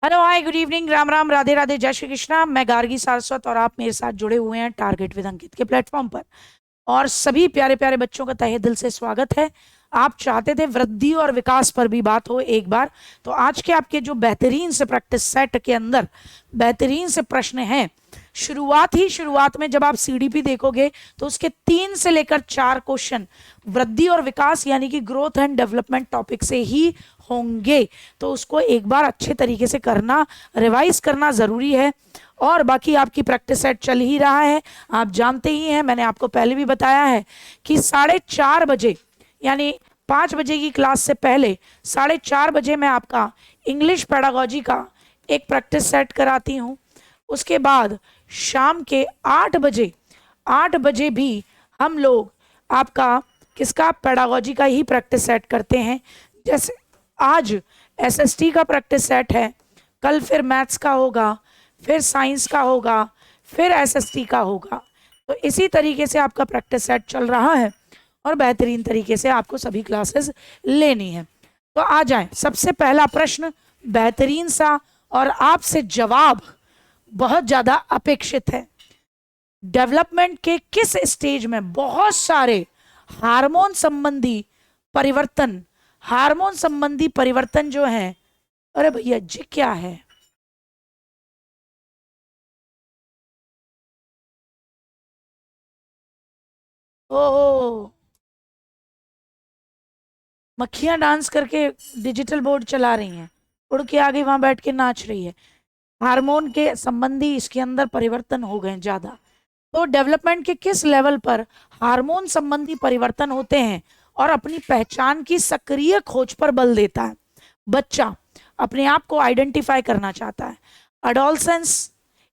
Hello, हाय, good evening, Ram Ram, Radhe Radhe, जय श्री कृष्णा। मैं गार्गी सारस्वत और आप मेरे साथ जुड़े हुए हैं टारगेट विद अंकित के प्लेटफॉर्म पर। और सभी प्यारे प्यारे बच्चों का तहे दिल से स्वागत है। आप चाहते थे वृद्धि और विकास पर भी बात हो एक बार, तो आज के आपके जो बेहतरीन से प्रैक्टिस सेट के अंदर बेहतरीन से प्रश्न हैं। शुरुआत में जब आप सीडीपी देखोगे तो उसके 3 से लेकर 4 क्वेश्चन वृद्धि और विकास यानी कि ग्रोथ एंड डेवलपमेंट टॉपिक से ही होंगे। तो उसको एक बार अच्छे तरीके से करना, रिवाइज करना जरूरी है। और बाकी आपकी प्रैक्टिस सेट चल ही रहा है, आप जानते ही हैं, मैंने आपको पहले भी बताया है कि 4:30 बजे यानी 5 बजे की क्लास से पहले 4:30 बजे मैं आपका इंग्लिश पेडागोजी का एक प्रैक्टिस सेट कराती हूँ। उसके बाद शाम के 8 बजे भी हम लोग आपका किसका पेडागोजी का ही प्रैक्टिस सेट करते हैं। जैसे आज एसएसटी का प्रैक्टिस सेट है, कल फिर मैथ्स का होगा, फिर साइंस का होगा, फिर एसएसटी का होगा। तो इसी तरीके से आपका प्रैक्टिस सेट चल रहा है और बेहतरीन तरीके से आपको सभी क्लासेस लेनी है। तो आ जाएं, सबसे पहला प्रश्न बेहतरीन सा और आपसे जवाब बहुत ज्यादा अपेक्षित है। डेवलपमेंट के किस स्टेज में बहुत सारे हार्मोन संबंधी परिवर्तन हार्मोन संबंधी परिवर्तन जो है, अरे भैया जी क्या है, ओ मक्खियां डांस करके डिजिटल बोर्ड चला रही हैं, उड़ के आ गई, वहां बैठ के नाच रही है। हार्मोन के संबंधी इसके अंदर परिवर्तन हो गए ज्यादा। तो डेवलपमेंट के किस लेवल पर हार्मोन संबंधी परिवर्तन होते हैं और अपनी पहचान की सक्रिय खोज पर बल देता है। बच्चा अपने आप को आइडेंटिफाई करना चाहता है। अडोलसेंस,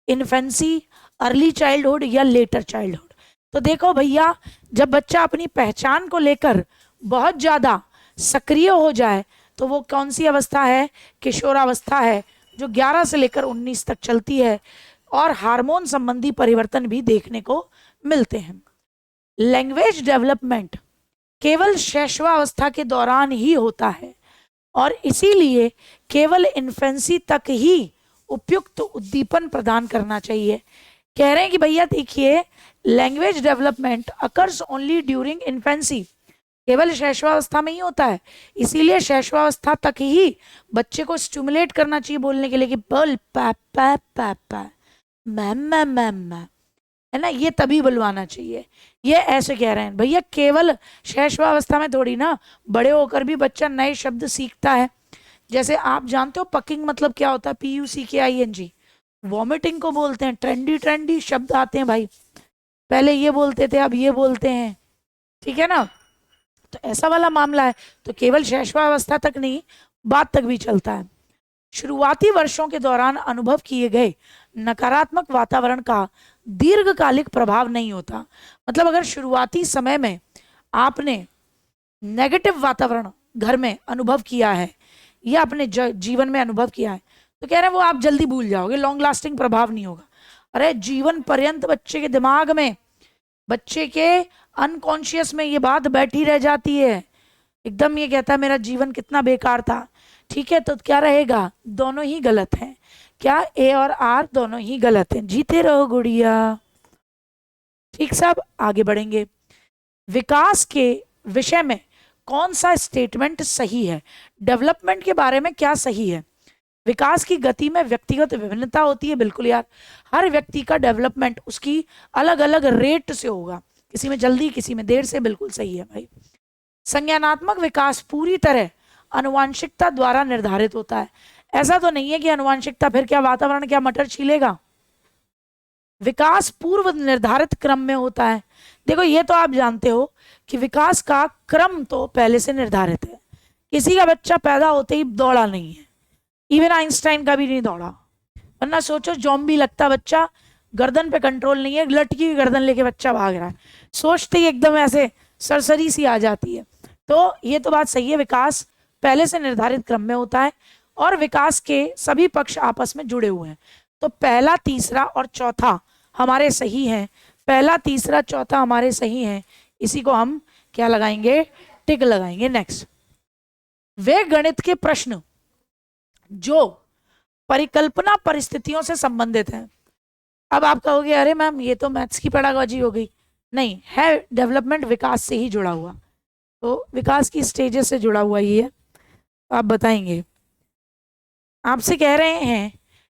इन्फेंसी, अर्ली चाइल्डहुड या लेटर चाइल्डहुड। तो देखो भैया, जब बच्चा अपनी पहचान को लेकर बहुत ज्यादा सक्रिय हो जाए तो वो कौन सी अवस्था है? किशोरावस्था है, जो 11 से लेकर 19 तक चलती है। और हार्मोन संबंधी परिवर्तन भी देखने को मिलते हैं। लैंग्वेज डेवलपमेंट केवल शैशवावस्था के दौरान ही होता है और इसीलिए केवल इन्फेंसी तक ही उपयुक्त उद्दीपन प्रदान करना चाहिए। कह रहे हैं कि भैया देखिए, language development occurs only during infancy, केवल शैशवावस्था में ही होता है। इसीलिए शैशवावस्था तक ही बच्चे को स्टिमुलेट करना चाहिए बोलने के लिए कि बोल पा पा पा पा, मैम मैम मैम मैम, है ना, ये तभी बुलवाना चाहिए। ये ऐसे कह रहे हैं भैया, केवल शैशवावस्था में थोड़ी ना, बड़े होकर भी बच्चा नए शब्द सीखता है। जैसे आप जानते हो पकिंग मतलब क्या होता है? PUCKING। वॉमिटिंग को बोलते हैं। ट्रेंडी ट्रेंडी शब्द आते हैं भाई, पहले ये बोलते थे अब ये बोलते हैं, ठीक है ना। तो ऐसा वाला मामला है। तो केवल शैशवावस्था तक नहीं, बाद तक भी चलता है। शुरुआती वर्षों के दौरान अनुभव किए गए नकारात्मक वातावरण का दीर्घकालिक प्रभाव नहीं होता। मतलब अगर शुरुआती समय में आपने नेगेटिव वातावरण घर में अनुभव किया है या अपने जीवन में अनुभव किया है, तो कह रहे हैं वो आप जल्दी भूल जाओगे, लॉन्ग लास्टिंग प्रभाव नहीं होगा। अरे जीवन पर्यंत बच्चे के दिमाग में, बच्चे के अनकॉन्शियस में ये बात बैठी रह जाती है। एकदम ये कहता है मेरा जीवन कितना बेकार था। ठीक है, तो क्या रहेगा? दोनों ही गलत हैं। क्या? ए और आर दोनों ही गलत हैं। जीते रहो गुड़िया। ठीक, सब आगे बढ़ेंगे। विकास के विषय में कौन सा स्टेटमेंट सही है? डेवलपमेंट के बारे में क्या सही है? विकास की गति में व्यक्तिगत विभिन्नता होती है, बिल्कुल यार। हर व्यक्ति का डेवलपमेंट उसकी अलग अलग रेट से होगा, किसी में जल्दी किसी में देर से, बिल्कुल सही है भाई। संज्ञानात्मक विकास पूरी तरह अनुवांशिकता द्वारा निर्धारित होता है। ऐसा तो नहीं है कि अनुवांशिकता, फिर क्या वातावरण क्या मटर छीलेगा? विकास पूर्व निर्धारित क्रम में होता है। देखो ये तो आप जानते हो कि विकास का क्रम तो पहले से निर्धारित है। किसी का बच्चा पैदा होते ही दौड़ा नहीं है, इवन आइंस्टाइन का भी नहीं दौड़ा। वरना सोचो जॉम्बी लगता बच्चा, गर्दन पे कंट्रोल नहीं है, लटकी हुई गर्दन लेके बच्चा भाग रहा है, सोचते ही एकदम ऐसे सरसरी सी आ जाती है। तो ये तो बात सही है, विकास पहले से निर्धारित क्रम में होता है और विकास के सभी पक्ष आपस में जुड़े हुए हैं। तो पहला, तीसरा और चौथा हमारे सही हैं। पहला, तीसरा, चौथा हमारे सही हैं। इसी को हम क्या लगाएंगे? टिक लगाएंगे। नेक्स्ट, वे गणित के प्रश्न जो परिकल्पना परिस्थितियों से संबंधित है। अब आप कहोगे अरे मैम ये तो मैथ्स की पेडागोजी हो गई। नहीं है, डेवलपमेंट विकास से ही जुड़ा हुआ, तो विकास की स्टेजेस से जुड़ा हुआ ही है। आप बताएंगे, आपसे कह रहे हैं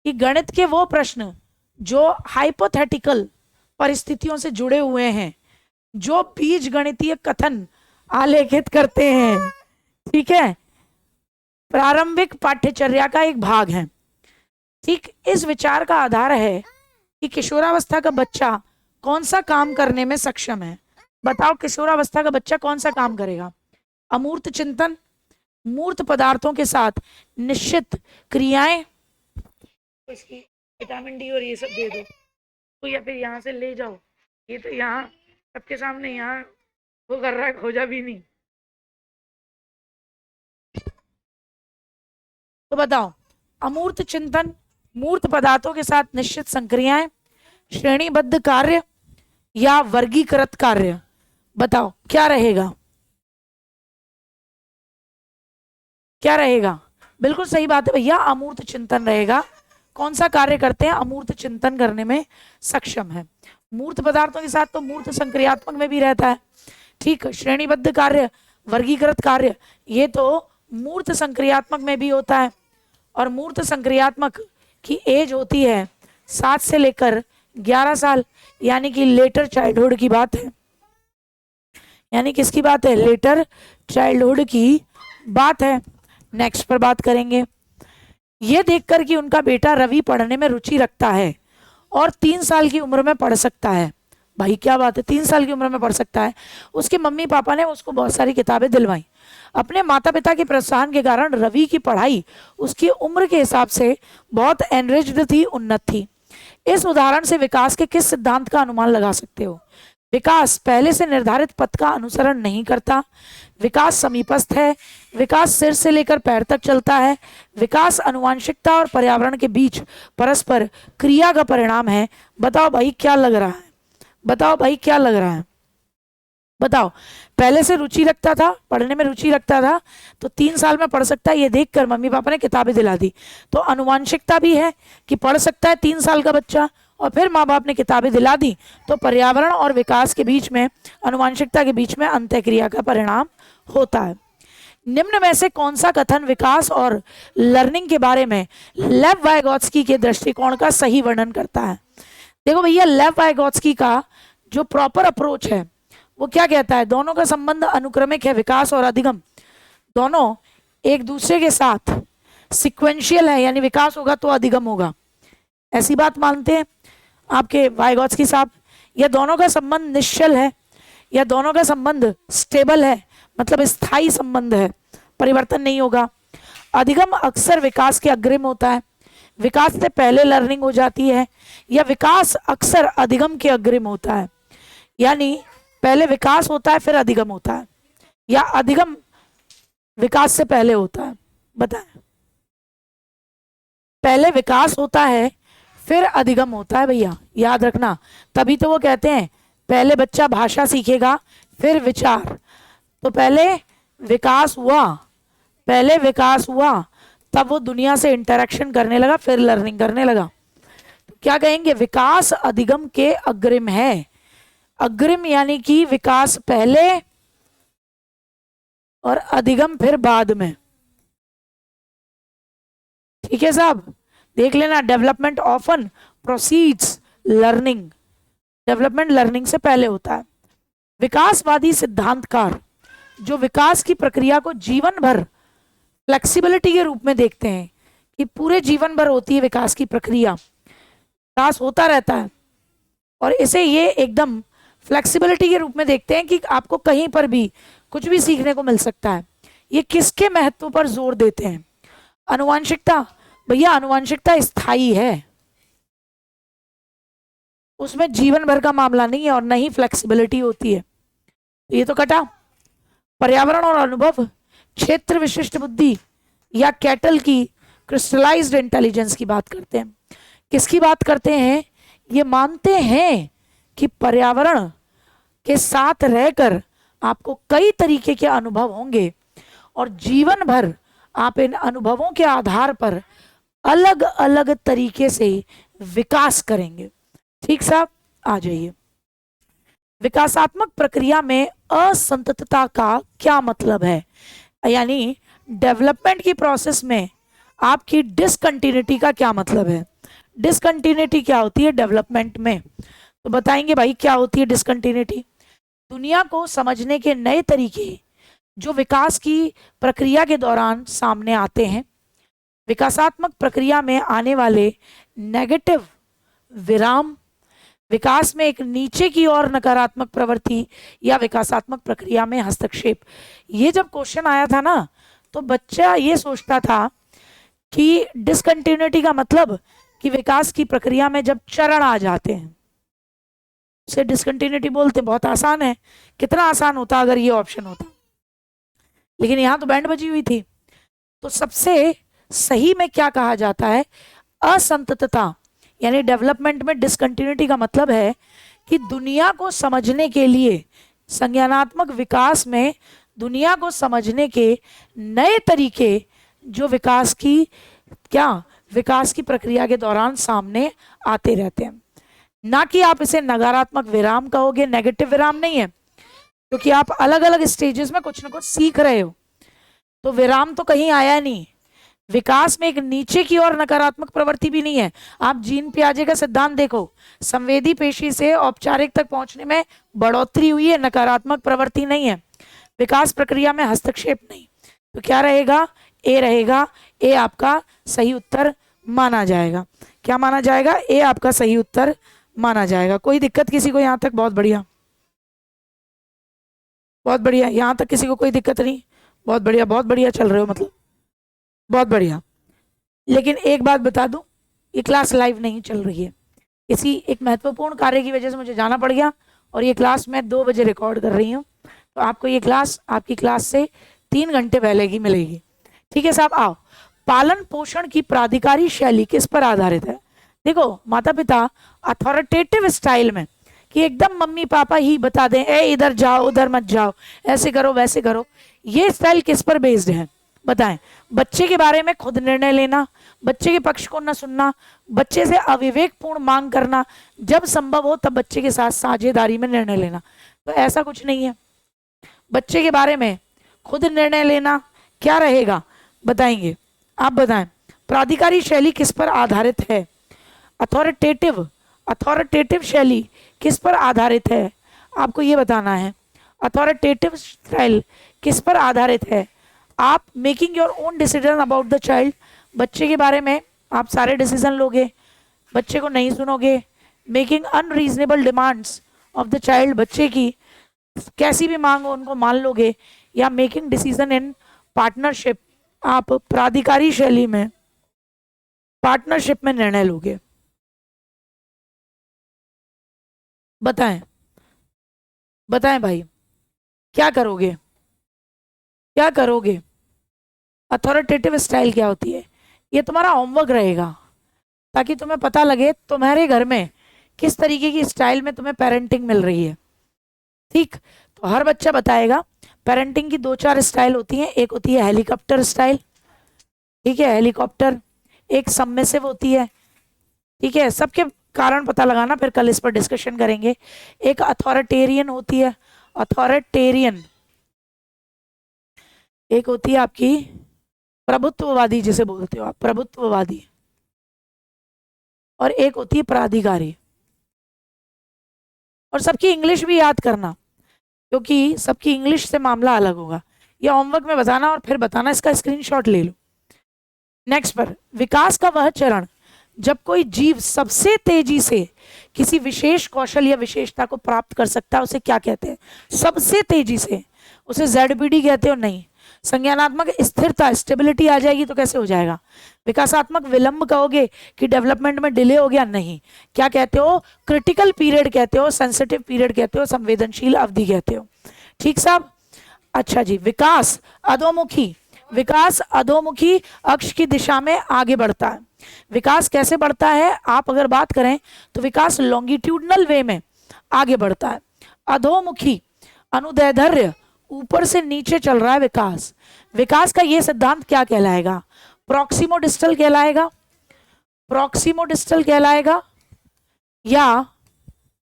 कि गणित के वो प्रश्न जो हाइपोथेटिकल परिस्थितियों से जुड़े हुए हैं, जो बीज गणितीय कथन आलेखित करते हैं, ठीक है, प्रारंभिक पाठ्यचर्या का एक भाग है। ठीक, इस विचार का आधार है कि किशोरावस्था का बच्चा कौन सा काम करने में सक्षम है। बताओ किशोरावस्था का बच्चा कौन सा काम करेगा? अमूर्त चिंतन, मूर्त पदार्थों के साथ निश्चित क्रियाएं, इसकी विटामिन डी और ये सब दे दो तो, या फिर यहाँ से ले जाओ, ये तो यहाँ सबके सामने यहाँ वो कर रहा है, खोजा भी नहीं। तो बताओ, अमूर्त चिंतन, मूर्त पदार्थों के साथ निश्चित संक्रियाएं, श्रेणीबद्ध कार्य या वर्गीकृत कार्य, बताओ क्या रहेगा? क्या रहेगा? बिल्कुल सही बात है भैया, अमूर्त चिंतन रहेगा। कौन सा कार्य करते हैं? अमूर्त चिंतन करने में सक्षम है। मूर्त पदार्थों के साथ तो मूर्त संक्रियात्मक में भी रहता है। ठीक, श्रेणीबद्ध कार्य, वर्गीकृत कार्य, ये तो मूर्त संक्रियात्मक में भी होता है। और मूर्त संक्रियात्मक की एज होती है 7 से लेकर 11 साल, यानी कि लेटर चाइल्डहुड की बात है। यानी किसकी बात है? लेटर चाइल्डहुड की बात है। नेक्स्ट पर बात करेंगे। ये देखकर कि उनका बेटा रवि पढ़ने में रुचि रखता है और 3 साल की उम्र में पढ़ सकता है। भाई क्या बात है, 3 साल की उम्र में पढ़ सकता है। उसके मम्मी पापा ने उसको बहुत सारी किताबें दिलवाई। अपने माता पिता के प्रोत्साहन के कारण रवि की पढ़ाई उसकी उम्र के हिसाब से बहुत एनरिच्ड थी, उन्नत थी। इस उदाहरण से विकास के किस सिद्धांत का अनुमान लगा सकते हो? विकास पहले से निर्धारित पथ का अनुसरण नहीं करता, विकास समीपस्थ है, विकास सिर से लेकर पैर तक चलता है, विकास आनुवंशिकता और पर्यावरण के बीच परस्पर क्रिया का परिणाम है। बताओ भाई क्या लग रहा है? बताओ भाई क्या लग रहा है? बताओ। पहले से रुचि रखता था, पढ़ने में रुचि रखता था, तो 3 साल में पढ़ सकता है, ये देखकर मम्मी पापा ने किताबें दिला दी। तो आनुवंशिकता भी है कि पढ़ सकता है 3 साल का बच्चा, और फिर माँ बाप ने किताबें दिला दी, तो पर्यावरण और विकास के बीच में, आनुवंशिकता के बीच में अंतःक्रिया का परिणाम होता है। निम्न में से कौन सा कथन विकास और लर्निंग के बारे में लेव वाइगोत्स्की के दृष्टिकोण का सही वर्णन करता है? देखो भैया, लेव वाइगोत्स्की का जो प्रॉपर अप्रोच है वो क्या कहता है? दोनों का संबंध अनुक्रमिक है, विकास और अधिगम दोनों एक दूसरे के साथ सिक्वेंशियल है, यानी विकास होगा तो अधिगम होगा, ऐसी बात मानते हैं आपके वाइगोत्स्की साहब। या दोनों का संबंध निश्चल है, या दोनों का संबंध स्टेबल है, मतलब स्थायी संबंध है, परिवर्तन नहीं होगा। अधिगम अक्सर विकास के अग्रिम होता है, विकास से पहले लर्निंग हो जाती है, या विकास अक्सर अधिगम के अग्रिम होता है, यानी पहले विकास होता है फिर अधिगम होता है, या अधिगम विकास से पहले होता है। बताएं, पहले विकास होता है फिर अधिगम होता है भैया, याद रखना। तभी तो वो कहते हैं पहले बच्चा भाषा सीखेगा फिर विचार। तो पहले विकास हुआ, पहले विकास हुआ, तब वो दुनिया से इंटरेक्शन करने लगा, फिर लर्निंग करने लगा। तो क्या कहेंगे? विकास अधिगम के अग्रिम है। अग्रिम यानी कि विकास पहले और अधिगम फिर बाद में। ठीक है साहब, देख लेना। Development often proceeds learning, development learning से पहले होता है। विकासवादी सिद्धांतकार जो विकास की प्रक्रिया को जीवन भर फ्लेक्सिबिलिटी के रूप में देखते हैं कि पूरे जीवन भर होती है विकास की प्रक्रिया, विकास होता रहता है, और इसे ये एकदम फ्लेक्सिबिलिटी के रूप में देखते हैं कि आपको कहीं पर भी कुछ भी सीखने को मिल सकता है। ये किसके महत्व पर जोर देते हैं? आनुवंशिकता। भैया आनुवंशिकता स्थायी है, उसमें जीवन भर का मामला नहीं है, और नहीं फ्लेक्सिबिलिटी होती है। ये तो कटा। पर्यावरण और अनुभव, क्षेत्र विशिष्ट बुद्धि, या कैटल की क्रिस्टलाइज्ड इंटेलिजेंस की बात करते हैं। किसकी बात करते हैं? ये मानते हैं कि पर्यावरण के साथ रहकर आपको कई तरीके के अनुभव होंगे, और जीवन भर आप इन अनुभवों के आधार पर अलग अलग तरीके से विकास करेंगे। ठीक साहब, आ जाइए। विकासात्मक प्रक्रिया में असंततता का क्या मतलब है, यानी डेवलपमेंट की प्रोसेस में आपकी डिसकंटिन्यूटी का क्या मतलब है। डिसकंटिन्यूटी क्या होती है डेवलपमेंट में, तो बताएंगे भाई क्या होती है डिसकंटिन्यूटी। दुनिया को समझने के नए तरीके जो विकास की प्रक्रिया के दौरान सामने आते हैं। विकासात्मक प्रक्रिया में आने वाले नेगेटिव विराम, विकास में एक नीचे की ओर नकारात्मक प्रवृत्ति या विकासात्मक प्रक्रिया में हस्तक्षेप। ये जब क्वेश्चन आया था ना, तो बच्चा ये सोचता था कि डिसकंटिन्यूटी का मतलब कि विकास की प्रक्रिया में जब चरण आ जाते हैं उसे डिसकंटिन्यूटी बोलते हैं। बहुत आसान है, कितना आसान होता अगर ये ऑप्शन होता, लेकिन यहां तो बैंड बजी हुई थी। तो सबसे सही में क्या कहा जाता है, असंततता यानी डेवलपमेंट में डिसकंटिन्यूटी का मतलब है कि दुनिया को समझने के लिए, संज्ञानात्मक विकास में दुनिया को समझने के नए तरीके जो विकास की प्रक्रिया के दौरान सामने आते रहते हैं। ना कि आप इसे नकारात्मक विराम कहोगे, नेगेटिव विराम नहीं है, क्योंकि आप अलग अलग स्टेजेस में कुछ ना कुछ सीख रहे हो, तो विराम तो कहीं आया नहीं। विकास में एक नीचे की ओर नकारात्मक प्रवृत्ति भी नहीं है। आप जीन पियाजे का सिद्धांत देखो, संवेदी पेशी से औपचारिक तक पहुंचने में बढ़ोतरी हुई है, नकारात्मक प्रवृत्ति नहीं है। विकास प्रक्रिया में हस्तक्षेप नहीं, तो क्या रहेगा, ए रहेगा। ए आपका सही उत्तर माना जाएगा। क्या माना जाएगा, ए आपका सही उत्तर माना जाएगा। कोई दिक्कत किसी को यहां तक? बहुत बढ़िया, बहुत बढ़िया, यहां तक किसी को कोई दिक्कत नहीं? बहुत बढ़िया, बहुत बढ़िया चल रहे हो, मतलब बहुत बढ़िया। लेकिन एक बात बता दूं, ये क्लास लाइव नहीं चल रही है, इसी एक महत्वपूर्ण कार्य की वजह से मुझे जाना पड़ गया, और ये क्लास मैं 2 बजे रिकॉर्ड कर रही हूँ। तो आपको ये क्लास आपकी क्लास से 3 घंटे पहले की मिलेगी। ठीक है साहब, आओ। पालन पोषण की प्राधिकारी शैली किस पर आधारित है? देखो, माता पिता अथॉरिटेटिव स्टाइल में, कि एकदम मम्मी पापा ही बता दें, ए इधर जाओ उधर मत जाओ, ऐसे करो वैसे करो, ये स्टाइल किस पर बेस्ड है बताएं? बच्चे के बारे में खुद निर्णय लेना, बच्चे के पक्ष को न सुनना, बच्चे से अविवेकपूर्ण मांग करना, जब संभव हो तब बच्चे के साथ साझेदारी में निर्णय लेना। तो ऐसा कुछ नहीं है। बच्चे के बारे में खुद निर्णय लेना क्या रहेगा, बताएंगे? आप बताएं, प्राधिकारी शैली किस पर आधारित है? अथॉरिटेटिव शैली किस पर आधारित है? आपको ये बताना है। अथॉरिटेटिव स्टाइल किस पर आधारित है? आप making your own decision about the child, बच्चे के बारे में आप सारे डिसीजन लोगे, बच्चे को नहीं सुनोगे। Making unreasonable demands of the child, बच्चे की कैसी भी मांग हो उनको मान लोगे। या मेकिंग डिसीजन इन पार्टनरशिप, आप प्राधिकारी शैली में पार्टनरशिप में निर्णय लोगे। बताएं, बताएं भाई, क्या करोगे, क्या करोगे? अथॉरिटेटिव स्टाइल क्या होती है? ये तुम्हारा होमवर्क रहेगा, ताकि तुम्हें पता लगे तुम्हारे घर में किस तरीके की स्टाइल में तुम्हें पेरेंटिंग मिल रही है। ठीक, तो हर बच्चा बताएगा। पेरेंटिंग की 2-4 स्टाइल होती हैं। एक होती है हेलीकॉप्टर स्टाइल, ठीक है, हेलीकॉप्टर। एक सबमिसिव होती है, ठीक है, सबके कारण पता लगाना, फिर कल इस पर डिस्कशन करेंगे। एक अथॉरिटेरियन होती है, अथॉरिटेरियन। एक होती है आपकी प्रभुत्ववादी, जिसे बोलते हो आप प्रभुत्ववादी, और एक होती है प्राधिकारी। और सबकी इंग्लिश भी याद करना, क्योंकि सबकी इंग्लिश से मामला अलग होगा। ये होमवर्क में बताना और फिर बताना, इसका स्क्रीनशॉट ले लो। नेक्स्ट पर, विकास का वह चरण जब कोई जीव सबसे तेजी से किसी विशेष कौशल या विशेषता को प्राप्त कर सकता है, उसे क्या कहते हैं? सबसे तेजी से, उसे ZBD कहते हो? नहीं। संज्ञानात्मक स्थिरता, स्टेबिलिटी आ जाएगी तो कैसे हो जाएगा? विकासात्मक विलंब कहोगे कि डेवलपमेंट में डिले हो गया? नहीं। क्या कहते हो? क्रिटिकल पीरियड कहते हो, सेंसिटिव पीरियड कहते हो, संवेदनशील अवधि कहते हो। ठीक साहब, अच्छा जी। विकास अधोमुखी, विकास अधोमुखी अक्ष की दिशा में आगे बढ़ता है। विकास कैसे बढ़ता है? आप अगर बात करें तो विकास लॉन्गिट्यूडनल वे में आगे बढ़ता है। अधोमुखी, अनुदैर्ध्य, ऊपर से नीचे चल रहा है विकास। विकास का ये सिद्धांत क्या कहलाएगा? प्रॉक्सिमो डिस्टल कहलाएगा, प्रॉक्सिमोडिस्टल कहलाएगा, या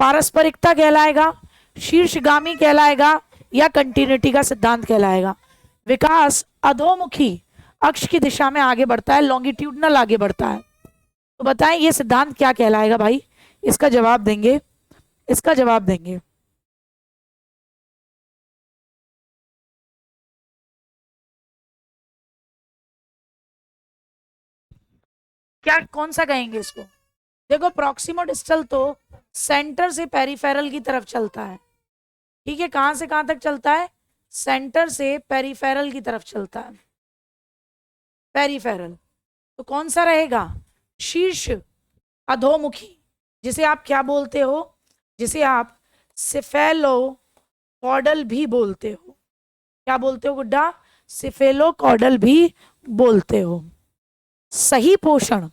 पारस्परिकता कहलाएगा, शीर्षगामी कहलाएगा, या कंटिन्यूटी का सिद्धांत कहलाएगा? विकास अधोमुखी अक्ष की दिशा में आगे बढ़ता है, लॉन्गिट्यूडनल आगे बढ़ता है। तो बताएं ये सिद्धांत क्या कहलाएगा भाई? इसका जवाब देंगे, इसका जवाब देंगे। क्या, कौन सा कहेंगे इसको? देखो प्रॉक्सिमोडिस्टल तो सेंटर से पेरिफेरल की तरफ चलता है, ठीक है। कहां से कहां तक चलता है? सेंटर से पेरिफेरल की तरफ चलता है, पेरिफेरल। तो कौन सा रहेगा? शीर्ष अधोमुखी, जिसे आप क्या बोलते हो? जिसे आप सिफेलोकॉडल भी बोलते हो। क्या बोलते हो गुड्डा? सिफेलोकॉडल भी बोलते हो। सही पोषण,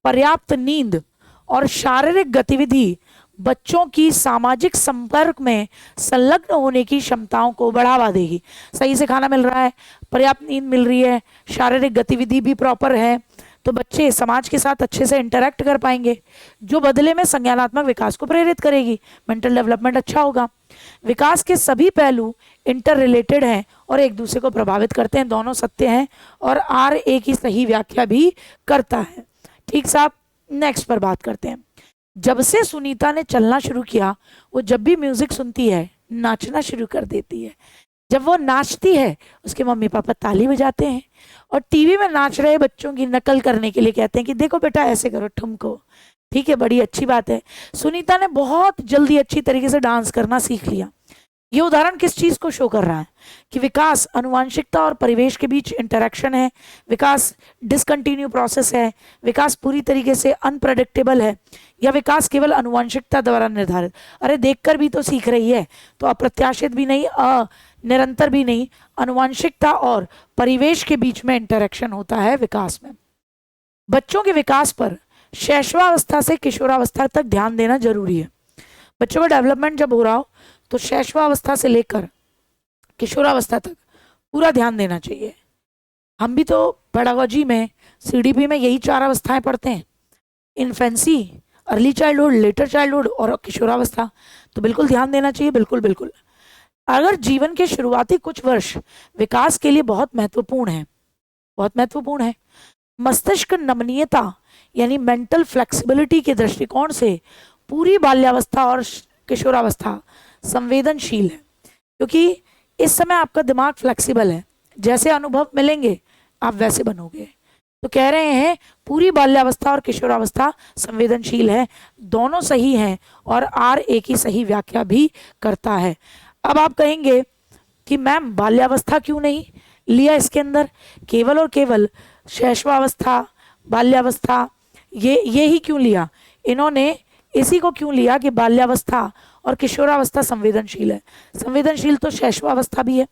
पर्याप्त नींद और शारीरिक गतिविधि बच्चों की सामाजिक संपर्क में संलग्न होने की क्षमताओं को बढ़ावा देगी। सही से खाना मिल रहा है, पर्याप्त नींद मिल रही है, शारीरिक गतिविधि भी प्रॉपर है, तो बच्चे समाज के साथ अच्छे से इंटरेक्ट कर पाएंगे, जो बदले में संज्ञानात्मक विकास को प्रेरित करेगी। मेंटल डेवलपमेंट अच्छा होगा। विकास के सभी पहलू इंटर रिलेटेड हैं और एक दूसरे को प्रभावित करते हैं, दोनों सत्य हैं, और आर ए की सही व्याख्या भी करता है। ठीक साहब, नेक्स्ट पर बात करते हैं। जब से सुनीता ने चलना शुरू किया, वो जब भी म्यूजिक सुनती है नाचना शुरू कर देती है। जब वो नाचती है उसके मम्मी पापा ताली बजाते हैं और टीवी में नाच रहे बच्चों की नकल करने के लिए कहते हैं कि देखो बेटा ऐसे करो ठुमको। ठीक है, बड़ी अच्छी बात है। सुनीता ने बहुत जल्दी अच्छी तरीके से डांस करना सीख लिया। ये उदाहरण किस चीज को शो कर रहा है? कि विकास अनुवांशिकता और परिवेश के बीच इंटरेक्शन है, विकास डिसकंटिन्यू प्रोसेस है, विकास पूरी तरीके से अनप्रेडिक्टेबल है, या विकास केवल अनुवांशिकता द्वारा निर्धारित। अरे देखकर भी तो सीख रही है, तो अप्रत्याशित भी नहीं, निरंतर भी नहीं, अनुवांशिकता और परिवेश के बीच में इंटरेक्शन होता है विकास में। बच्चों के विकास पर शैशवावस्था से किशोरावस्था तक ध्यान देना जरूरी है। बच्चों का डेवलपमेंट जब हो रहा हो तो शैशवावस्था से लेकर किशोरावस्था तक पूरा ध्यान देना चाहिए। हम भी तो पेडागोजी में, सीडीपी में यही 4 अवस्थाएं पढ़ते हैं, infancy, early childhood, letter childhood और किशोरावस्था। तो बिल्कुल ध्यान देना चाहिए, बिल्कुल बिल्कुल। अगर जीवन के शुरुआती कुछ वर्ष विकास के लिए बहुत महत्वपूर्ण है, बहुत महत्वपूर्ण है, मस्तिष्क नमनीयता यानी मेंटल फ्लेक्सिबिलिटी के दृष्टिकोण से पूरी बाल्यावस्था और किशोरावस्था संवेदनशील है, क्योंकि इस समय आपका दिमाग फ्लेक्सिबल है, जैसे अनुभव मिलेंगे आप वैसे बनोगे। तो कह रहे हैं पूरी बाल्यावस्था और किशोरावस्था संवेदनशील है, दोनों सही हैं, और आर ए की सही व्याख्या भी करता है। अब आप कहेंगे कि मैम बाल्यावस्था क्यों नहीं लिया इसके अंदर, केवल और केवल शैशवावस्था, बाल्यावस्था ये ही क्यों लिया? इन्होंने इसी को क्यों लिया कि बाल्यावस्था और किशोरावस्था संवेदनशील है। संवेदनशील तो शैशवावस्था भी है।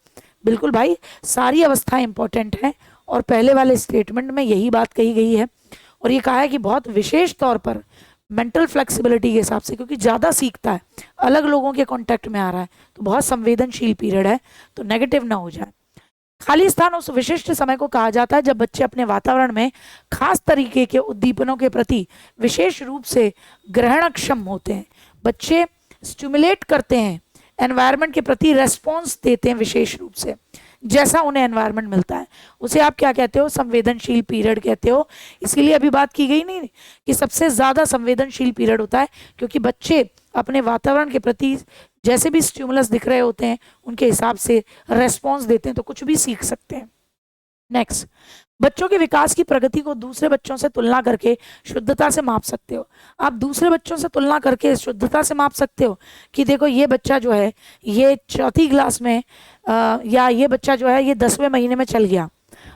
बिल्कुल भाई, सारी अवस्थाएं इंपॉर्टेंट हैं, और पहले वाले स्टेटमेंट में यही बात कही गई है, और ये कहा है कि बहुत विशेष तौर पर मेंटल फ्लेक्सिबिलिटी के हिसाब से, क्योंकि ज़्यादा सीखता है, अलग लोगों के कॉन्टेक्ट में आ रहा है, तो बहुत संवेदनशील पीरियड है, तो नेगेटिव ना हो जाए। खाली स्थान उस विशिष्ट समय को कहा जाता है जब बच्चे अपने वातावरण में खास तरीके के उद्दीपनों के प्रति विशेष रूप से ग्रहणक्षम होते हैं। बच्चे स्टिमुलेट करते हैं, एनवायरनमेंट के प्रति रेस्पॉन्स देते हैं विशेष रूप से, जैसा उन्हें एनवायरनमेंट मिलता है उसे आप क्या कहते हो? संवेदनशील पीरियड कहते हो। इसीलिए अभी बात की गई नहीं कि सबसे ज़्यादा संवेदनशील पीरियड होता है, क्योंकि बच्चे अपने वातावरण के प्रति जैसे भी स्टिमुलस दिख रहे होते हैं उनके हिसाब से रेस्पॉन्स देते हैं, तो कुछ भी सीख सकते हैं। नेक्स्ट, बच्चों के विकास की प्रगति को दूसरे बच्चों से तुलना करके शुद्धता से माप सकते हो। आप दूसरे बच्चों से तुलना करके शुद्धता से माप सकते हो कि देखो ये बच्चा जो है ये 4th क्लास में या ये बच्चा जो है ये 10वें महीने में चल गया,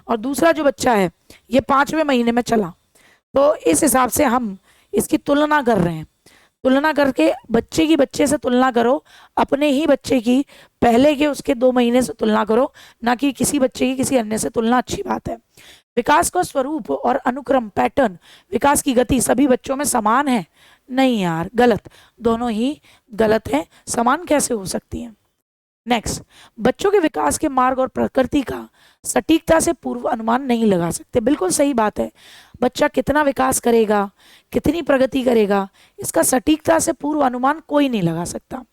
और दूसरा जो बच्चा है ये 5वें महीने में चला। तो इस हिसाब से हम इसकी तुलना कर रहे हैं। तुलना करके बच्चे की बच्चे से तुलना करो, अपने ही बच्चे की पहले के उसके 2 महीने से तुलना करो, ना कि किसी बच्चे की किसी अन्य से तुलना। अच्छी बात है। विकास का स्वरूप और अनुक्रम, पैटर्न, विकास की गति सभी बच्चों में समान है? नहीं यार, गलत, दोनों ही गलत हैं। समान कैसे हो सकती है? नेक्स्ट, बच्चों के विकास के मार्ग और प्रकृति का सटीकता से पूर्व अनुमान नहीं लगा सकते। बिल्कुल सही बात है, बच्चा कितना विकास करेगा, कितनी प्रगति करेगा, इसका सटीकता से पूर्व अनुमान कोई नहीं लगा सकता।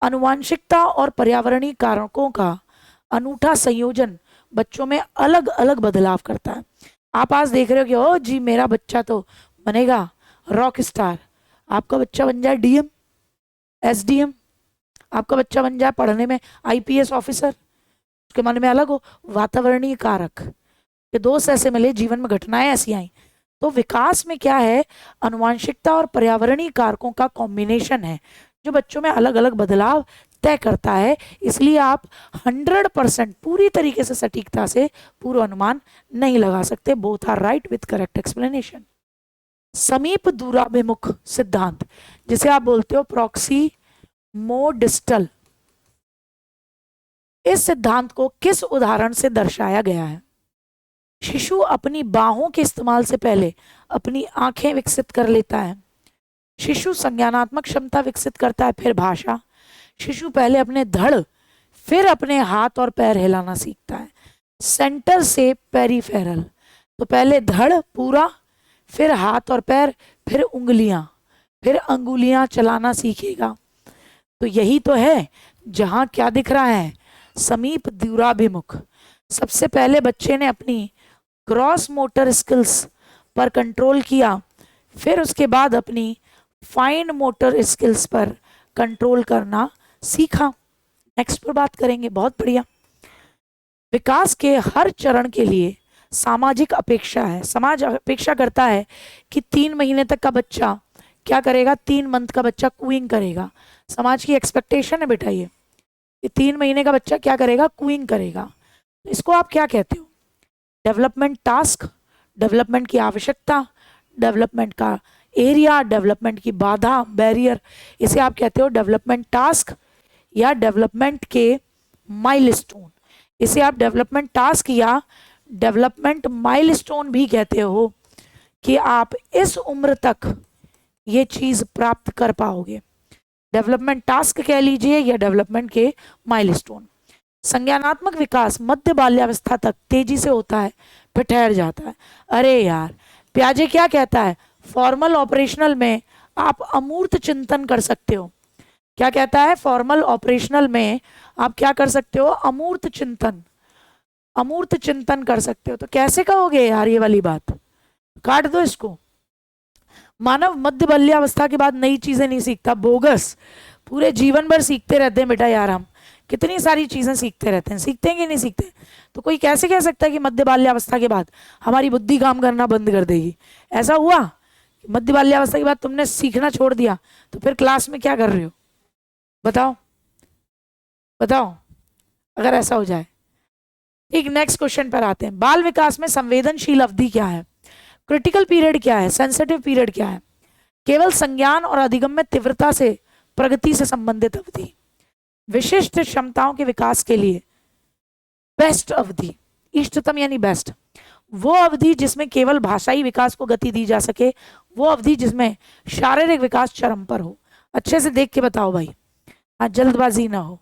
आनुवांशिकता और पर्यावरणीय कारकों का अनूठा संयोजन बच्चों में अलग अलग बदलाव करता है। आप आज देख रहे हो कि ओ जी मेरा बच्चा तो बनेगा रॉक स्टार, आपका बच्चा बन जाए डीएम, एसडीएम, आपका बच्चा बन जाए पढ़ने में आईपीएस ऑफिसर, उसके मन में अलग हो। वातावरणीय कारक के दोस्त ऐसे मिले, जीवन में घटनाएं ऐसी आई। तो विकास में क्या है, आनुवांशिकता और पर्यावरणीय कारकों का कॉम्बिनेशन है जो बच्चों में अलग अलग बदलाव तय करता है। इसलिए आप 100% पूरी तरीके से सटीकता से पूर्व अनुमान नहीं लगा सकते। Both are right with correct explanation. समीप दूराभिमुख सिद्धांत, जिसे आप बोलते हो प्रॉक्सी मोडिस्टल, इस सिद्धांत को किस उदाहरण से दर्शाया गया है? शिशु अपनी बाहों के इस्तेमाल से पहले अपनी आंखें विकसित कर लेता है। शिशु संज्ञानात्मक क्षमता विकसित करता है, फिर भाषा। शिशु पहले अपने धड़ फिर अपने हाथ और पैर हिलाना सीखता है। सेंटर से पेरिफेरल, तो पहले धड़ पूरा, फिर हाथ और पैर, फिर उंगलियां, फिर अंगुलियां चलाना सीखेगा। तो यही तो है जहां क्या दिख रहा है, समीप दूराभिमुख। सबसे पहले बच्चे ने अपनी ग्रॉस मोटर स्किल्स पर कंट्रोल किया, फिर उसके बाद अपनी फाइन मोटर स्किल्स पर कंट्रोल करना सीखा। नेक्स्ट पर बात करेंगे, बहुत बढ़िया। विकास के हर चरण के लिए सामाजिक अपेक्षा है। समाज अपेक्षा करता है कि 3 महीने तक का बच्चा क्या करेगा, 3 मंथ का बच्चा कूइंग करेगा। समाज की एक्सपेक्टेशन है बेटा ये, 3 महीने का बच्चा क्या करेगा, कूइंग करेगा। इसको आप क्या कहते हो, डेवलपमेंट टास्क, डेवलपमेंट की आवश्यकता, डेवलपमेंट का एरिया, डेवलपमेंट की बाधा, बैरियर, इसे आप कहते हो डेवलपमेंट टास्क या डेवलपमेंट के माइलस्टोन। इसे आप डेवलपमेंट टास्क या डेवलपमेंट माइलस्टोन भी कहते हो कि आप इस उम्र तक ये चीज प्राप्त कर पाओगे। डेवलपमेंट टास्क कह लीजिए या डेवलपमेंट के माइलस्टोन। संज्ञानात्मक विकास मध्य बाल्यावस्था तक तेजी से होता है, फिर ठहर जाता है। अरे यार, प्याजे क्या कहता है, फॉर्मल ऑपरेशनल में आप अमूर्त चिंतन कर सकते हो। क्या कहता है, फॉर्मल ऑपरेशनल में आप क्या कर सकते हो, अमूर्त चिंतन, अमूर्त चिंतन कर सकते हो। तो कैसे कहोगे यार ये वाली बात, काट दो इसको। मानव मध्य बाल्यावस्था के बाद नई चीजें नहीं सीखता, बोगस, पूरे जीवन भर सीखते रहते हैं बेटा यार। हम कितनी सारी चीजें सीखते रहते हैं, सीखते हैं कि नहीं सीखते? तो कोई कैसे कह सकता है कि मध्य बाल्यावस्था के बाद हमारी बुद्धि काम करना बंद कर देगी? ऐसा हुआ? मध्य बाल्यावस्था के बाद तुमने सीखना छोड़ दिया तो फिर क्लास में क्या कर रहे हो, बताओ बताओ, अगर ऐसा हो जाए। एक नेक्स्ट क्वेश्चन पर आते हैं। बाल विकास में संवेदनशील अवधि क्या है, क्रिटिकल पीरियड क्या है, सेंसिटिव पीरियड क्या है? केवल संज्ञान और अधिगम्य तीव्रता से प्रगति से संबंधित अवधि। विशिष्ट क्षमताओं के विकास के लिए बेस्ट अवधि, इष्टतम यानी बेस्ट, वो अवधि जिसमें केवल भाषाई विकास को गति दी जा सके, वो अवधि जिसमें शारीरिक विकास चरम पर हो। अच्छे से देख के बताओ भाई, हाँ, जल्दबाजी ना हो,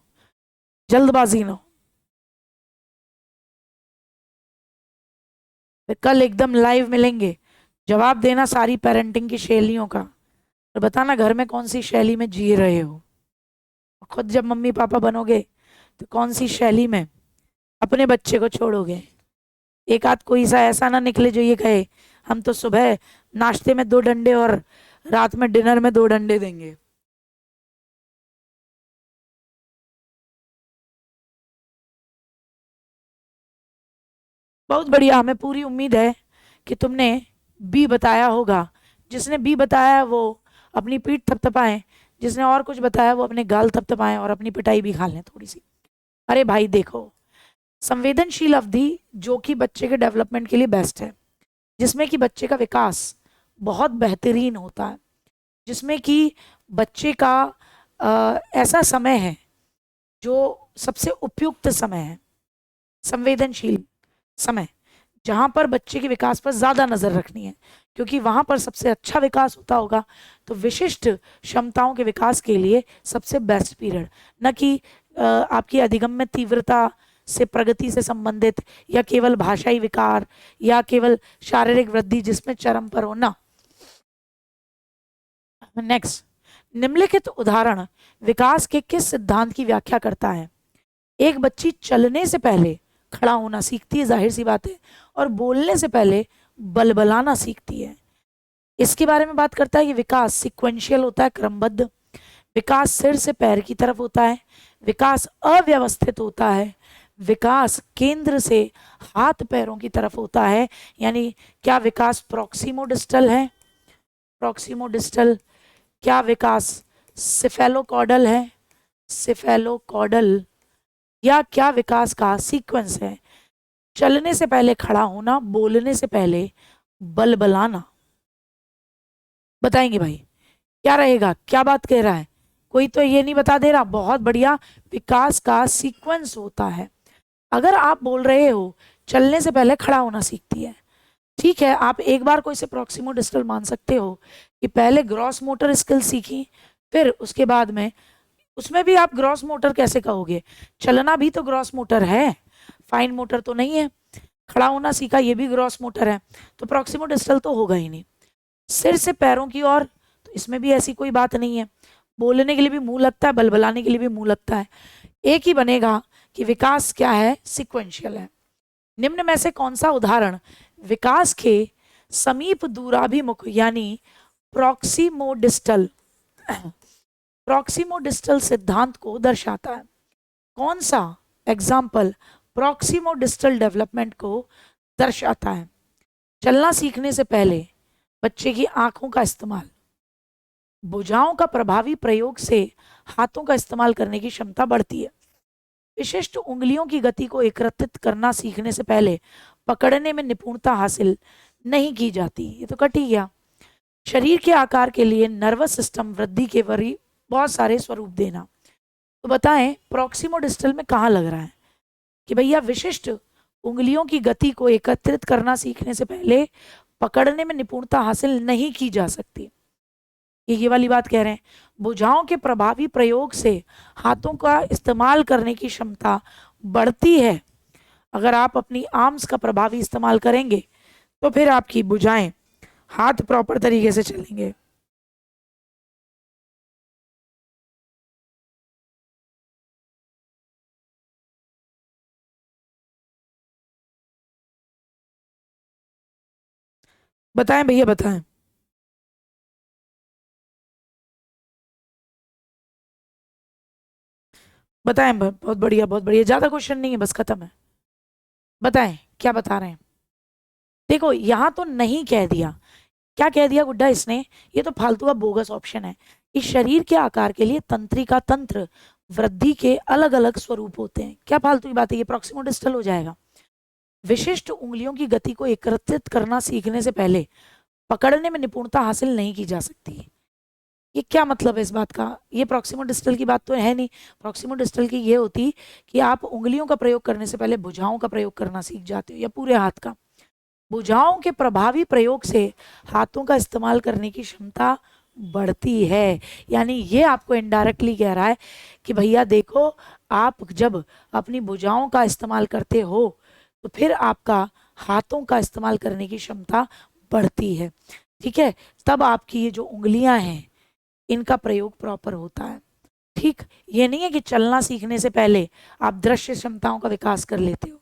जल्दबाजी ना हो। कल एकदम लाइव मिलेंगे, जवाब देना सारी पेरेंटिंग की शैलियों का, और बताना घर में कौन सी शैली में जी रहे हो। खुद जब मम्मी पापा बनोगे तो कौन सी शैली में अपने बच्चे को छोड़ोगे। एक आध कोई सा ऐसा ना निकले जो ये कहे हम तो सुबह नाश्ते में 2 डंडे और रात में डिनर में 2 डंडे देंगे। बहुत बढ़िया, हमें पूरी उम्मीद है कि तुमने बी बताया होगा। जिसने बी बताया वो अपनी पीठ थपथपाएं, जिसने और कुछ बताया वो अपने गाल थपथपाएं और अपनी पिटाई भी खा लें थोड़ी सी। अरे भाई देखो, संवेदनशील अवधि जो कि बच्चे के डेवलपमेंट के लिए बेस्ट है, जिसमें कि बच्चे का विकास बहुत बेहतरीन होता है, जिसमें कि बच्चे का ऐसा समय है जो सबसे उपयुक्त समय है, संवेदनशील समय, जहां पर बच्चे के विकास पर ज्यादा नजर रखनी है, क्योंकि वहां पर सबसे अच्छा विकास होता होगा। तो विशिष्ट क्षमताओं के विकास के लिए सबसे बेस्ट पीरियड, न कि आपकी अधिगम्य तीव्रता से प्रगति से संबंधित, या केवल भाषाई विकार, या केवल शारीरिक वृद्धि जिसमें चरम पर होना। नेक्स्ट, निम्नलिखित उदाहरण विकास के किस सिद्धांत की व्याख्या करता है? एक बच्ची चलने से पहले खड़ा होना सीखती है, जाहिर सी बात है, और बोलने से पहले बलबलाना सीखती है। इसके बारे में बात करता है कि विकास सिक्वेंशियल होता है, क्रमबद्ध। विकास सिर से पैर की तरफ होता है। विकास अव्यवस्थित होता है। विकास केंद्र से हाथ पैरों की तरफ होता है। यानी क्या विकास प्रॉक्सिमोडिस्टल है? प्रॉक्सिमोडिस्टल। क्या विकास सिफेलोकॉडल है? सिफेलोकॉडल। या क्या विकास का सीक्वेंस है? चलने से पहले खड़ा होना, बोलने से पहले बलबलाना। बताएंगे भाई क्या रहेगा, क्या बात कह रहा है? कोई तो ये नहीं बता दे रहा। बहुत बढ़िया, विकास का सीक्वेंस होता है। अगर आप बोल रहे हो चलने से पहले खड़ा होना सीखती है, ठीक है, आप एक बार को इसे प्रॉक्सिमोडिस्टल मान सकते हो कि पहले ग्रॉस मोटर स्किल सीखी, फिर उसके बाद में उसमें भी आप ग्रॉस मोटर कैसे कहोगे? चलना भी तो ग्रॉस मोटर है, फाइन मोटर तो नहीं है। खड़ा होना सीखा, ये भी ग्रॉस मोटर है, तो प्रॉक्सिमोडिस्टल तो होगा ही नहीं। सिर से पैरों की ओर, तो इसमें भी ऐसी कोई बात नहीं है। बोलने के लिए भी मुंह लगता है, बलबलाने के लिए भी मुंह लगता है। एक ही बनेगा कि विकास क्या है, सिक्वेंशियल है। निम्न में से कौन सा उदाहरण विकास के समीप दूराभिमुख यानी प्रॉक्सिमोडिस्टल प्रॉक्सिमोडिस्टल सिद्धांत को दर्शाता है? कौन सा एग्जाम्पल प्रॉक्सिमोडिस्टल डेवलपमेंट को दर्शाता है? चलना सीखने से पहले बच्चे की आंखों का इस्तेमाल, भुजाओं का प्रभावी प्रयोग से हाथों का इस्तेमाल करने की क्षमता बढ़ती है। विशिष्ट उंगलियों की गति को एकत्रित करना सीखने से पहले पकड़ने में निपुणता हासिल नहीं की जाती। ये तो कट ही गया। शरीर के आकार के लिए नर्वस सिस्टम वृद्धि के बहुत सारे स्वरूप देना। तो बताएं प्रॉक्सिमोडिस्टल में कहाँ लग रहा है कि भैया विशिष्ट उंगलियों की गति को एकत्रित करना सीखने से पहले पकड़ने में निपुणता हासिल नहीं की जा सकती। ये वाली बात कह रहे हैं। भुजाओं के प्रभावी प्रयोग से हाथों का इस्तेमाल करने की क्षमता बढ़ती है। अगर आप अपनी आर्म्स का प्रभावी इस्तेमाल करेंगे तो फिर आपकी भुजाएं, हाथ प्रॉपर तरीके से चलेंगे। बताएं भैया, बताएं। बताएं, बहुत बढ़िया, बहुत बढ़िया। ज्यादा क्वेश्चन नहीं है, बस खत्म है। बताएं क्या बता रहे हैं। देखो यहां तो नहीं कह दिया, क्या कह दिया गुड्डा इसने? ये तो फालतू का बोगस ऑप्शन है। इस शरीर के आकार के लिए तंत्रिका तंत्र वृद्धि के अलग अलग स्वरूप होते हैं। क्या फालतू की बात है? ये प्रॉक्सिमोडिस्टल हो जाएगा। विशिष्ट उंगलियों की गति को एकत्रित करना सीखने से पहले पकड़ने में निपुणता हासिल नहीं की जा सकती। ये क्या मतलब है इस बात का? ये प्रॉक्सिमोडिस्टल की बात तो है नहीं। प्रॉक्सिमोडिस्टल की ये होती कि आप उंगलियों का प्रयोग करने से पहले भुजाओं का प्रयोग करना सीख जाते हो, या पूरे हाथ का। भुजाओं के प्रभावी प्रयोग से हाथों का इस्तेमाल करने की क्षमता बढ़ती है। यानी ये आपको इनडायरेक्टली कह रहा है कि भैया देखो, आप जब अपनी भुजाओं का इस्तेमाल करते हो तो फिर आपका हाथों का इस्तेमाल करने की क्षमता बढ़ती है। ठीक है, तब आपकी ये जो उंगलियां हैं इनका प्रयोग प्रॉपर होता है। ठीक, ये नहीं है कि चलना सीखने से पहले आप दृश्य क्षमताओं का विकास कर लेते हो।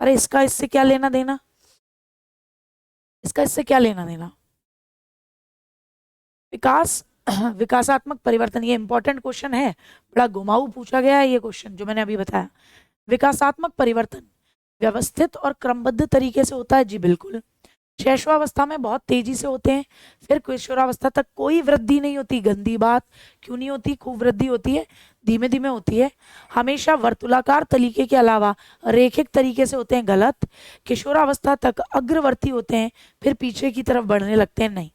अरे इसका इससे क्या लेना देना? इसका इससे क्या लेना देना? विकास विकासात्मक परिवर्तन, ये इंपॉर्टेंट क्वेश्चन है, बड़ा घुमाऊ पूछा गया है ये क्वेश्चन जो मैंने अभी बताया। विकासात्मक परिवर्तन व्यवस्थित और क्रमबद्ध तरीके से होता है। जी बिल्कुल। शैशवावस्था में बहुत तेजी से होते हैं, फिर किशोरावस्था तक कोई वृद्धि नहीं होती। गंदी बात, क्यों नहीं होती? खूब वृद्धि होती है, धीमे धीमे होती है। हमेशा वर्तुलाकार तरीके के अलावा रेखिक तरीके से होते हैं। गलत। किशोरावस्था तक अग्रवर्ती होते हैं, फिर पीछे की तरफ बढ़ने लगते हैं। नहीं,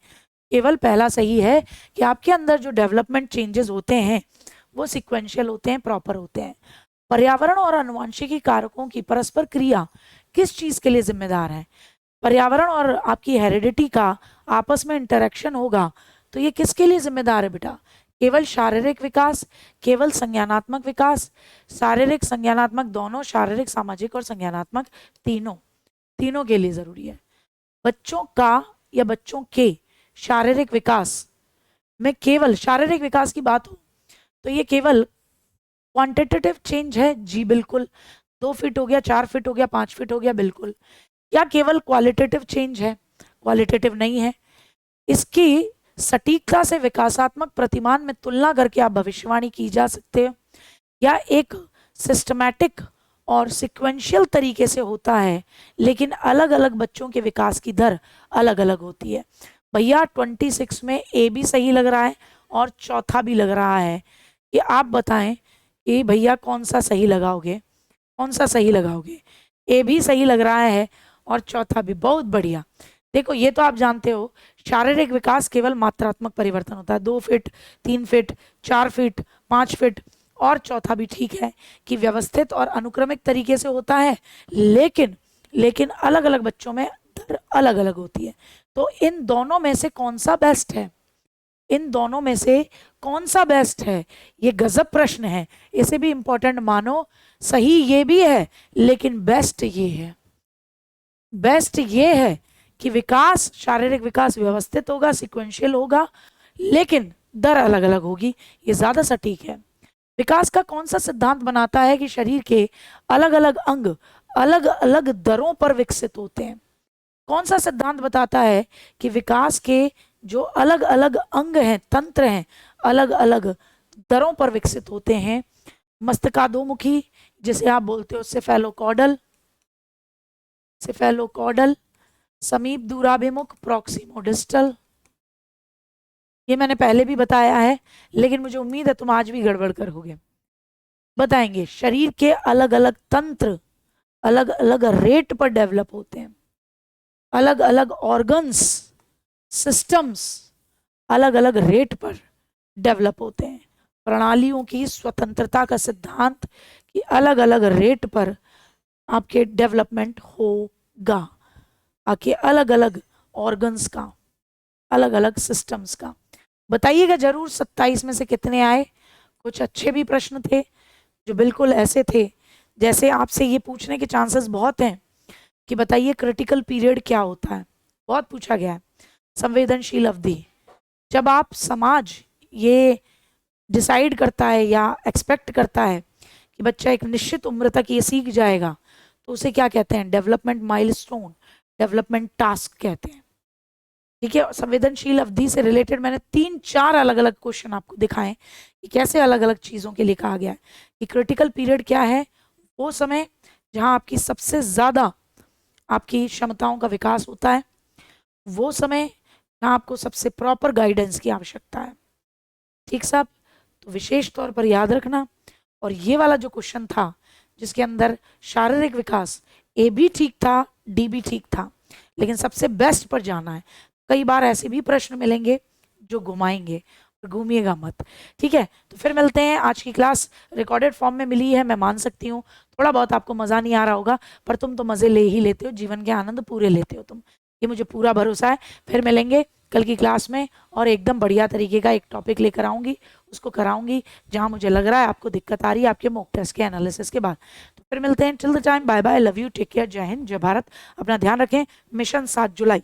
केवल पहला सही है कि आपके अंदर जो डेवलपमेंट चेंजेस होते हैं वो सिक्वेंशियल होते हैं, प्रॉपर होते हैं। पर्यावरण और आनुवंशिकी कारकों की परस्पर क्रिया किस चीज के लिए जिम्मेदार है? पर्यावरण और आपकी हेरिडिटी का आपस में इंटरेक्शन होगा तो ये किसके लिए जिम्मेदार है बेटा? केवल शारीरिक विकास, केवल संज्ञानात्मक विकास, शारीरिक संज्ञानात्मक दोनों, शारीरिक सामाजिक और संज्ञानात्मक तीनों, तीनों के लिए जरूरी है। बच्चों का या बच्चों के शारीरिक विकास में केवल शारीरिक विकास की बात हो तो ये केवल क्वांटिटेटिव चेंज है, जी बिल्कुल, 2 फीट हो गया, 4 फीट हो गया, 5 फीट हो गया, बिल्कुल। क्या केवल क्वालिटेटिव चेंज है? क्वालिटेटिव नहीं है। इसकी सटीकता से विकासात्मक प्रतिमान में तुलना करके आप भविष्यवाणी की जा सकते हो, या एक सिस्टमैटिक और सिक्वेंशियल तरीके से होता है, लेकिन अलग अलग बच्चों के विकास की दर अलग अलग होती है। भैया 26 में ए भी सही लग रहा है और चौथा भी लग रहा है, कि आप बताएं कि भैया कौन सा सही लगाओगे, कौन सा सही लगाओगे? ए भी सही लग रहा है और चौथा भी, बहुत बढ़िया। देखो ये तो आप जानते हो, शारीरिक विकास केवल मात्रात्मक परिवर्तन होता है, 2 फीट, 3 फीट, 4 फीट, 5 फीट, और चौथा भी ठीक है कि व्यवस्थित और अनुक्रमिक तरीके से होता है, लेकिन लेकिन अलग अलग बच्चों में दर अलग अलग होती है। तो इन दोनों में से कौन सा बेस्ट है? इन दोनों में से कौन सा बेस्ट है? ये गजब प्रश्न है, इसे भी इंपॉर्टेंट मानो। सही ये भी है, लेकिन बेस्ट ये है, बेस्ट ये है कि विकास, शारीरिक विकास व्यवस्थित होगा, सिक्वेंशियल होगा, लेकिन दर अलग अलग होगी, ये ज्यादा सटीक है। विकास का कौन सा सिद्धांत बनाता है कि शरीर के अलग अलग अंग अलग अलग दरों पर विकसित होते हैं? कौन सा सिद्धांत बताता है कि विकास के जो अलग अलग अंग हैं, तंत्र हैं, अलग अलग दरों पर विकसित होते हैं? मस्तकाधोमुखी, जिसे आप बोलते हो सेफेलोकॉडल, सेफेलोकॉडल, समीप दूराभिमुख, प्रॉक्सिमोडिस्टल। ये मैंने पहले भी बताया है, लेकिन मुझे उम्मीद है तुम आज भी गड़बड़ करोगे। बताएंगे शरीर के अलग अलग तंत्र अलग अलग रेट पर डेवलप होते हैं, अलग अलग ऑर्गन्स, सिस्टम्स अलग अलग रेट पर डेवलप होते हैं। प्रणालियों की स्वतंत्रता का सिद्धांत कि अलग अलग रेट पर आपके डेवलपमेंट होगा, आपके अलग अलग ऑर्गन्स का, अलग अलग सिस्टम्स का। बताइएगा जरूर 27 में से कितने आए। कुछ अच्छे भी प्रश्न थे जो बिल्कुल ऐसे थे जैसे आपसे ये पूछने के चांसेस बहुत हैं कि बताइए क्रिटिकल पीरियड क्या होता है, बहुत पूछा गया है। संवेदनशील अवधि, जब आप समाज ये डिसाइड करता है या एक्सपेक्ट करता है कि बच्चा एक निश्चित उम्र तक ये सीख जाएगा, तो उसे क्या कहते हैं? डेवलपमेंट माइलस्टोन, डेवलपमेंट टास्क कहते हैं। ठीक है, संवेदनशील अवधि से रिलेटेड मैंने 3-4 अलग अलग क्वेश्चन आपको दिखाए कि कैसे अलग अलग चीजों के लिए कहा गया है। कि क्रिटिकल पीरियड क्या है? वो समय जहां आपकी सबसे ज्यादा आपकी क्षमताओं का विकास होता है, वो समय जहां आपको सबसे प्रॉपर गाइडेंस की आवश्यकता है। ठीक साहब, तो विशेष तौर पर याद रखना। और ये वाला जो क्वेश्चन था जिसके अंदर शारीरिक विकास ए भी ठीक था, डी भी ठीक था, लेकिन सबसे बेस्ट पर जाना है। कई बार ऐसे भी प्रश्न मिलेंगे जो घुमाएंगे, घूमिएगा मत। ठीक है, तो फिर मिलते हैं। आज की क्लास रिकॉर्डेड फॉर्म में मिली है, मैं मान सकती हूँ थोड़ा बहुत आपको मज़ा नहीं आ रहा होगा, पर तुम तो मज़े ले ही लेते हो, जीवन के आनंद पूरे लेते हो तुम, ये मुझे पूरा भरोसा है। फिर मिलेंगे कल की क्लास में और एकदम बढ़िया तरीके का एक टॉपिक लेकर आऊँगी, उसको कराऊंगी जहाँ मुझे लग रहा है आपको दिक्कत आ रही है आपके मॉक टेस्ट के एनालिसिस के बाद। तो फिर मिलते हैं, till the time bye bye, love you, take care, जय हिंद, जय भारत, अपना ध्यान रखें। मिशन 7 जुलाई।